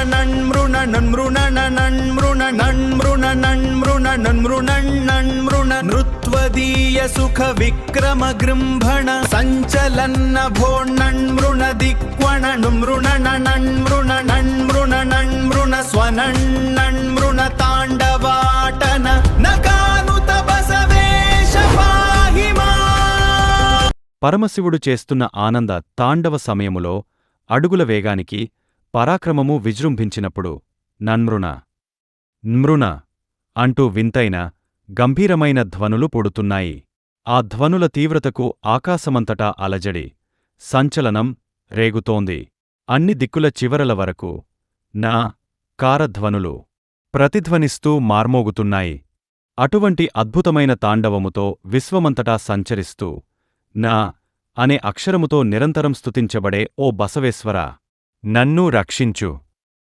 నన్మృణ నన్మృణ నన్మృణ నన్మృణ నన్మృణ నన్మృణ నన్మృణ నృత్వదీయ సుఖ విక్రమ గృంభణ సంచలన్న భోన్నన్మృణ దిక్వణ నృణ నన్మృణ నన్మృణ నన్మృణ స్వనన్మృణ తాండవాటన నకానుత బసవేశ పాహి మా. పరమశివుడు చేస్తున్న ఆనంద తాండవ సమయములో అడుగుల వేగానికి పరాక్రమము విజృంభించినప్పుడు నన్మృణ నృణ అంటూ వింతైన గంభీరమైన ధ్వనులు పుడుతున్నాయి. ఆ ధ్వనుల తీవ్రతకు ఆకాశమంతటా అలజడి సంచలనం రేగుతోంది. అన్ని దిక్కుల చివరల వరకు నా కారధ్వనులు ప్రతిధ్వనిస్తూ మార్మోగుతున్నాయి. అటువంటి అద్భుతమైన తాండవముతో విశ్వమంతటా సంచరిస్తూ నా అనే అక్షరముతో నిరంతరం స్తుతించబడే ఓ బసవేశ్వరా, నన్ను రక్షించు.